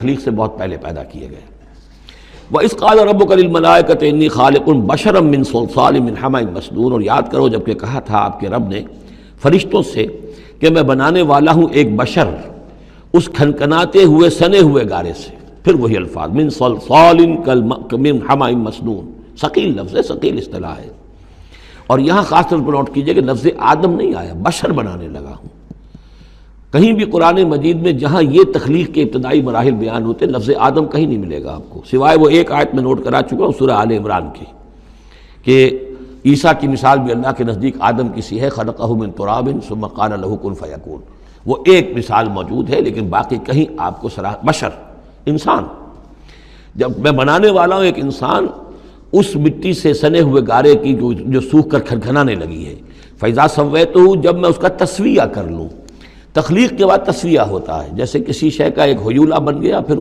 تخلیق سے بہت پہلے پیدا کیے گئے۔ وَإِذْ قَالَ رَبُّكَ لِلْمَلَائِكَةِ إِنِّي خَالِقٌ بَشَرًا مِّن صَلْصَالٍ مِّنْ حَمَإٍ مَّسْنُونٍ، اور یاد کرو جب کہ کہا تھا آپ کے رب نے فرشتوں سے کہ میں بنانے والا ہوں ایک بشر اس کھنکھناتے ہوئے سنے ہوئے گارے سے۔ پھر وہی الفاظ من صلصال من حمأ مسنون، ثقیل لفظ ہے، ثقیل اصطلاح ہے۔ اور یہاں خاص طور پر نوٹ کیجئے کہ لفظ آدم نہیں آیا، بشر بنانے لگا ہوں۔ کہیں بھی قرآن مجید میں جہاں یہ تخلیق کے ابتدائی مراحل بیان ہوتے لفظ آدم کہیں نہیں ملے گا آپ کو، سوائے وہ ایک آیت میں نوٹ کرا چکا ہوں سورہ آل عمران کی، کہ عیسیٰ کی مثال بھی اللہ کے نزدیک آدم کی سی ہے، خلقہ من تراب ثم قال له کن فیکون، وہ ایک مثال موجود ہے، لیکن باقی کہیں آپ کو بشر، انسان، جب میں بنانے والا ہوں ایک انسان اس مٹی سے سنے ہوئے گارے کی جو سوکھ کر کھنکھنانے لگی ہے، فَإِذَا سَوَّيْتُهُ، جب میں اس کا تسویہ کر لوں۔ تخلیق کے بعد تسویہ ہوتا ہے، جیسے کسی شے کا ایک حیولہ بن گیا، پھر